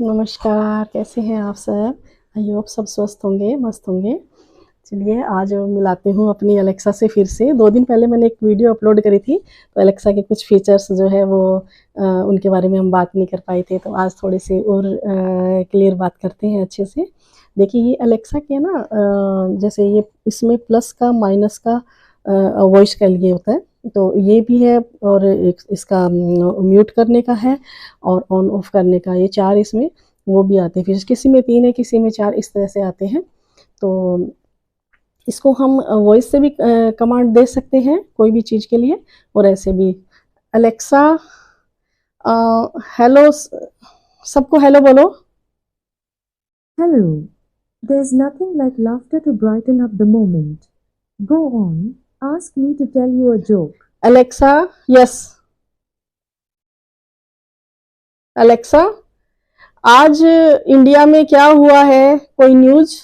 नमस्कार, कैसे हैं आप सब? आई होप सब स्वस्थ होंगे, मस्त होंगे। चलिए आज मिलाती हूँ अपनी अलेक्सा से फिर से। 2 दिन पहले मैंने एक वीडियो अपलोड करी थी, तो अलेक्सा के कुछ फीचर्स जो है वो उनके बारे में हम बात नहीं कर पाए थे, तो आज थोड़ी-सी और क्लियर बात करते हैं अच्छे से। देखिए ये अलेक्सा के ना जैसे ये इसमें प्लस का, माइनस का वॉइस के लिए होता है, तो ये भी है और एक इसका म्यूट करने का है और ऑन ऑफ करने का, ये 4 इसमें वो भी आते हैं। फिर किसी में 3 है, किसी में 4 इस तरह से आते हैं। तो इसको हम वॉइस से भी कमांड दे सकते हैं कोई भी चीज़ के लिए और ऐसे भी। अलेक्सा हेलो सबको हेलो बोलो। Hello. There's nothing like laughter to brighten up the moment. Go on, ask me to tell you a joke. Alexa yes. Alexa आज इंडिया में क्या हुआ है, कोई न्यूज़?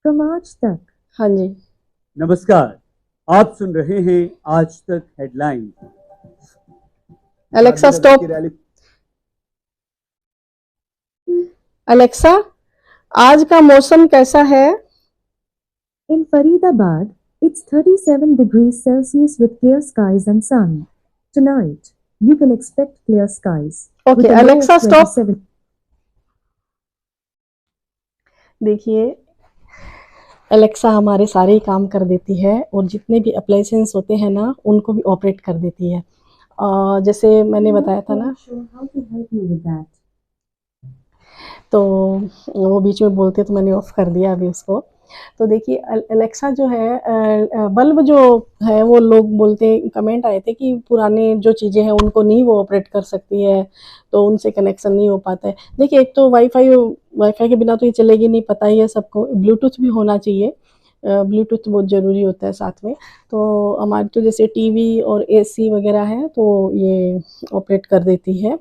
From Aaj Tak. हाँ जी। नमस्कार, आप सुन रहे हैं आज तक हेडलाइन। Alexa stop. अलेक्सा आज का मौसम कैसा है? In Faridabad, it's 37 degrees Celsius with clear skies and sun. Tonight, you can expect clear skies. Okay, with a low of Alexa, stop. 27. देखिए अलेक्सा हमारे सारे ही काम कर देती है और जितने भी अप्लायंसेस होते हैं ना उनको भी ऑपरेट कर देती है। जैसे मैंने बताया था ना, How to help you with that? तो वो बीच में बोलते तो मैंने ऑफ कर दिया अभी उसको। तो देखिए अलेक्सा जो है बल्ब जो है वो लोग बोलते हैं, कमेंट आए थे कि पुराने जो चीज़ें हैं उनको नहीं वो ऑपरेट कर सकती है, तो उनसे कनेक्शन नहीं हो पाता है। देखिए एक तो वाईफाई के बिना तो ये चलेगी नहीं, पता ही है सबको। ब्लूटूथ भी होना चाहिए, ब्लूटूथ बहुत ज़रूरी होता है साथ में। तो हमारी तो जैसे टीवी और एसी वगैरह है तो ये ऑपरेट कर देती है।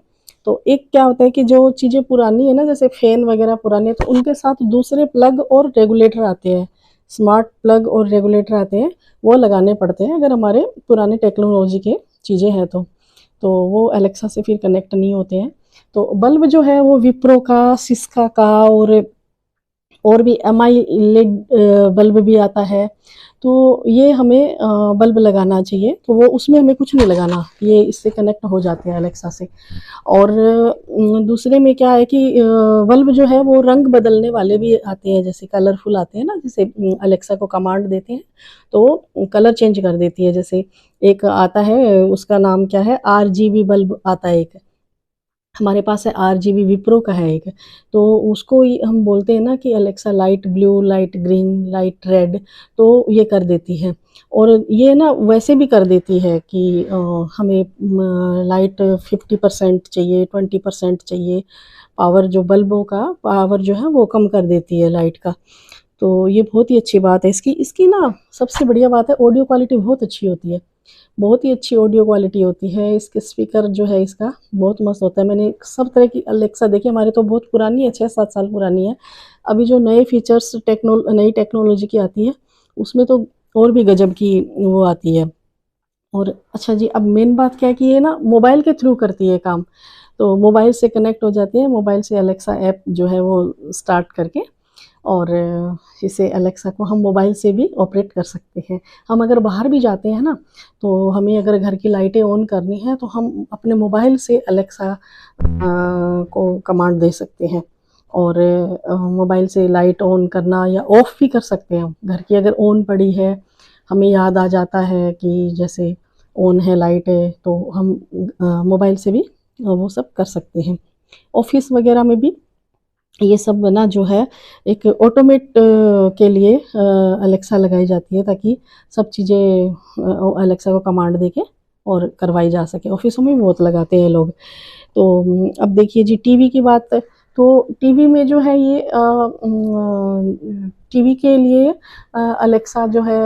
तो एक क्या होता है कि जो चीज़ें पुरानी है ना, जैसे फ़ैन वगैरह पुराने हैं, तो उनके साथ दूसरे प्लग और रेगुलेटर आते हैं, स्मार्ट प्लग और रेगुलेटर आते हैं, वो लगाने पड़ते हैं अगर हमारे पुराने टेक्नोलॉजी के चीज़ें हैं तो वो अलेक्सा से फिर कनेक्ट नहीं होते हैं। तो बल्ब जो है वो विप्रो का, सिस्का का और भी एमआई लेड बल्ब भी आता है। तो ये हमें बल्ब लगाना चाहिए, तो वो उसमें हमें कुछ नहीं लगाना, ये इससे कनेक्ट हो जाते हैं अलेक्सा से। और दूसरे में क्या है कि बल्ब जो है वो रंग बदलने वाले भी आते हैं, जैसे कलरफुल आते हैं ना, जैसे अलेक्सा को कमांड देते हैं तो कलर चेंज कर देती है। जैसे एक आता है, उसका नाम क्या है, आरजीबी बल्ब आता है एक, हमारे पास है आरजीबी, विप्रो का है एक। तो उसको हम बोलते हैं ना कि Alexa light blue, light green, light red, तो ये कर देती है। और ये ना वैसे भी कर देती है कि हमें लाइट 50% चाहिए, 20% चाहिए, पावर जो बल्बों का पावर जो है वो कम कर देती है लाइट का। तो ये बहुत ही अच्छी बात है इसकी। इसकी ना सबसे बढ़िया बात है, ऑडियो क्वालिटी बहुत अच्छी होती है, बहुत ही अच्छी ऑडियो क्वालिटी होती है। इसके स्पीकर जो है इसका बहुत मस्त होता है। मैंने सब तरह की अलेक्सा देखी, हमारे तो बहुत पुरानी है, 6-7 साल पुरानी है। अभी जो नए फीचर्स नई टेक्नोलॉजी की आती है उसमें तो और भी गजब की वो आती है। और अच्छा जी, अब मेन बात क्या है कि ये ना मोबाइल के थ्रू करती है काम, तो मोबाइल से कनेक्ट हो जाती है, मोबाइल से अलेक्सा ऐप जो है वो स्टार्ट करके, और इसे अलेक्सा को हम मोबाइल से भी ऑपरेट कर सकते हैं। हम अगर बाहर भी जाते हैं ना, तो हमें अगर घर की लाइटें ऑन करनी है तो हम अपने मोबाइल से अलेक्सा को कमांड दे सकते हैं और मोबाइल से लाइट ऑन करना या ऑफ़ भी कर सकते हैं हम। घर की अगर ऑन पड़ी है, हमें याद आ जाता है कि जैसे ऑन है लाइट है, तो हम मोबाइल से भी वो सब कर सकते हैं। ऑफ़िस वगैरह में भी ये सब ना जो है एक ऑटोमेट के लिए अलेक्सा लगाई जाती है, ताकि सब चीज़ें अलेक्सा को कमांड देके और करवाई जा सके। ऑफ़िसों में भी बहुत लगाते हैं लोग। तो अब देखिए जी टीवी की बात, तो टीवी में जो है ये टीवी के लिए अलेक्सा जो है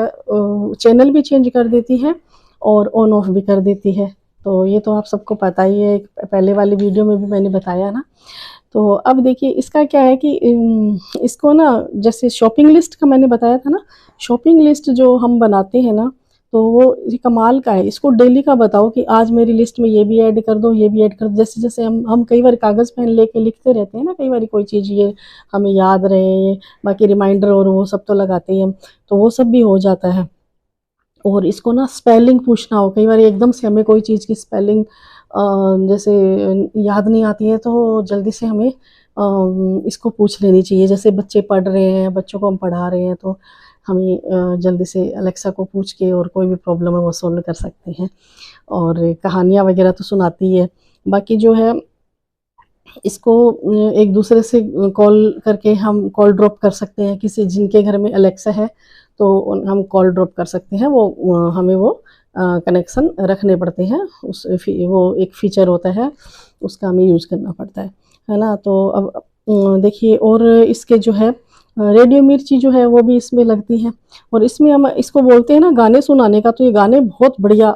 चैनल भी चेंज कर देती है और ऑन ऑफ भी कर देती है। तो ये तो आप सबको पता ही है, पहले वाली वीडियो में भी मैंने बताया ना। तो अब देखिए इसका क्या है कि इसको ना जैसे शॉपिंग लिस्ट का मैंने बताया था ना, शॉपिंग लिस्ट जो हम बनाते हैं ना, तो तो वो ये कमाल का है। इसको डेली का बताओ कि आज मेरी लिस्ट में ये भी ऐड कर दो, ये भी ऐड कर दो। जैसे जैसे हम कई बार कागज़ पेन लेके लिखते रहते हैं ना, कई बार कोई चीज़ ये हमें याद रहे, बाकी रिमाइंडर और वो सब तो लगाते ही हम, तो वो सब भी हो जाता है। और इसको ना स्पेलिंग पूछना हो, कई बार एकदम से हमें कोई चीज़ की स्पेलिंग जैसे याद नहीं आती है, तो जल्दी से हमें इसको पूछ लेनी चाहिए। जैसे बच्चे पढ़ रहे हैं, बच्चों को हम पढ़ा रहे हैं, तो हमें जल्दी से अलेक्सा को पूछ के और कोई भी प्रॉब्लम है वो सॉल्व कर सकते हैं। और कहानियाँ वगैरह तो सुनाती है। बाकी जो है इसको एक दूसरे से कॉल करके हम कॉल ड्रॉप कर सकते हैं। किसी जिनके घर में अलेक्सा है तो हम कॉल ड्रॉप कर सकते हैं। वो हमें वो कनेक्शन रखने पड़ते हैं, वो एक फीचर होता है, उसका हमें यूज़ करना पड़ता है ना। तो अब देखिए, और इसके जो है रेडियो मिर्ची जो है वो भी इसमें लगती है। और इसमें हम इसको बोलते हैं ना गाने सुनाने का, तो ये गाने बहुत बढ़िया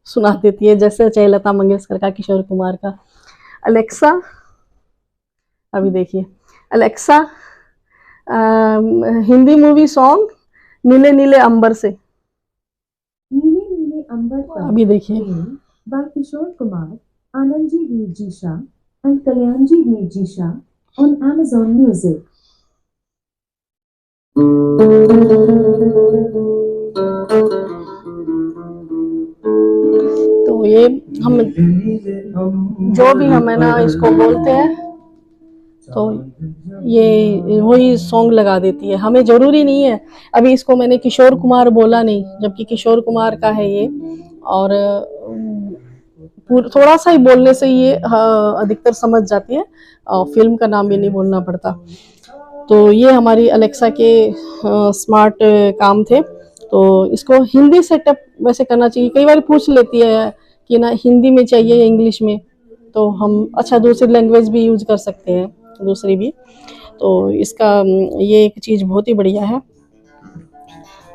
सुना देती है, जैसे चाहे लता मंगेशकर का, किशोर कुमार का। अलेक्सा, अभी देखिए, अलेक्सा हिंदी मूवी सॉन्ग नीले नीले अंबर से, नीले नीले अंबर पर अभी देखिए। by Kishore Kumar, Anandji Veerji Shah and Kalyanji Veerji Shah on Amazon Music. तो ये हम जो भी हमें ना इसको बोलते हैं, तो ये वही सॉन्ग लगा देती है। हमें ज़रूरी नहीं है, अभी इसको मैंने किशोर कुमार बोला नहीं, जबकि किशोर कुमार का है ये। और थोड़ा सा ही बोलने से ये अधिकतर समझ जाती है, और फिल्म का नाम भी नहीं बोलना पड़ता। तो ये हमारी अलेक्सा के स्मार्ट काम थे। तो इसको हिंदी सेटअप वैसे करना चाहिए। कई बार पूछ लेती है कि ना हिंदी में चाहिए या इंग्लिश में, तो हम अच्छा दूसरी लैंग्वेज भी यूज़ कर सकते हैं, दूसरी भी। तो इसका ये एक चीज़ बहुत ही बढ़िया है।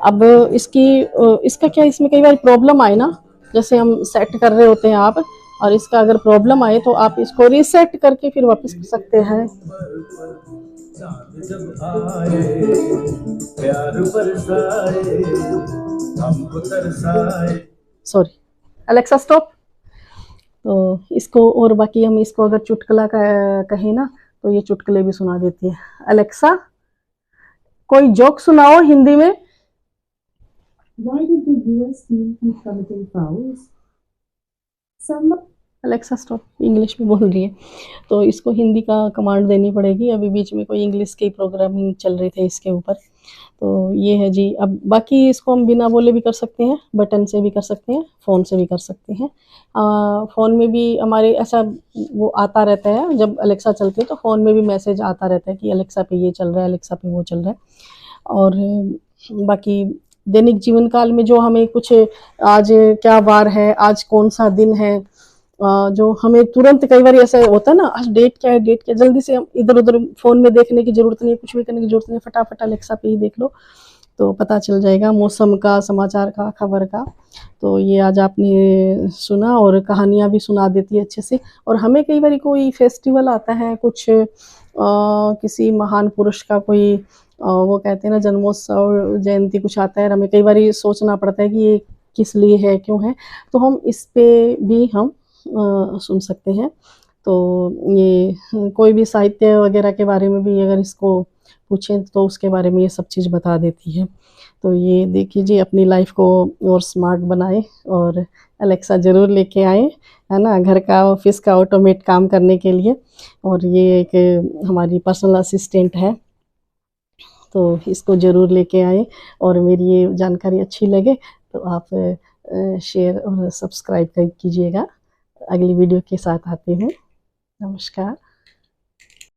अब इसका क्या, इसमें कई बार प्रॉब्लम आए ना, जैसे हम सेट कर रहे होते हैं आप, और इसका अगर प्रॉब्लम आए तो आप इसको रीसेट करके फिर वापस कर सकते हैं। Sorry, Alexa stop. तो इसको, और बाकी हम इसको अगर चुटकुला कहें ना, तो ये चुटकुले भी सुना देती है। अलेक्सा कोई जोक सुनाओ हिंदी में। Why did the US team keep committing fouls? Alexa stop, English में बोल रही है, तो इसको हिंदी का कमांड देनी पड़ेगी। अभी बीच में कोई इंग्लिश की प्रोग्रामिंग चल रही थी इसके ऊपर। तो ये है जी। अब बाकी इसको हम बिना बोले भी कर सकते हैं, बटन से भी कर सकते हैं, फ़ोन से भी कर सकते हैं। फ़ोन में भी हमारे ऐसा वो आता रहता है, जब अलेक्सा चलती है तो फ़ोन में भी मैसेज आता रहता है कि अलेक्सा पे ये चल रहा है, अलेक्सा पे वो चल रहा है। और बाकी दैनिक जीवन काल में जो हमें कुछ, आज क्या वार है, आज कौन सा दिन है, जो हमें तुरंत, कई बार ऐसा होता है ना, आज डेट क्या है, डेट क्या, जल्दी से हम इधर उधर फ़ोन में देखने की ज़रूरत नहीं है, कुछ भी करने की ज़रूरत नहीं है, फटाफट अलेक्सा पे ही देख लो तो पता चल जाएगा मौसम का, समाचार का, खबर का। तो ये आज आपने सुना, और कहानियाँ भी सुना देती है अच्छे से। और हमें कई बार कोई फेस्टिवल आता है, कुछ किसी महान पुरुष का कोई वो कहते हैं ना जन्मोत्सव, जयंती कुछ आता है, हमें कई बार सोचना पड़ता है कि ये किस लिए है, क्यों है, तो हम इस पे भी हम सुन सकते हैं। तो ये कोई भी साहित्य वगैरह के बारे में भी अगर इसको पूछें तो उसके बारे में ये सब चीज़ बता देती है। तो ये देखिए जी, अपनी लाइफ को और स्मार्ट बनाएं, और अलेक्सा ज़रूर लेके आएँ, है ना, घर का, ऑफिस का ऑटोमेट काम करने के लिए। और ये एक हमारी पर्सनल असिस्टेंट है, तो इसको ज़रूर लेके आएँ। और मेरी ये जानकारी अच्छी लगे तो आप शेयर और सब्सक्राइब कीजिएगा। अगली वीडियो के साथ आती हूँ। नमस्कार।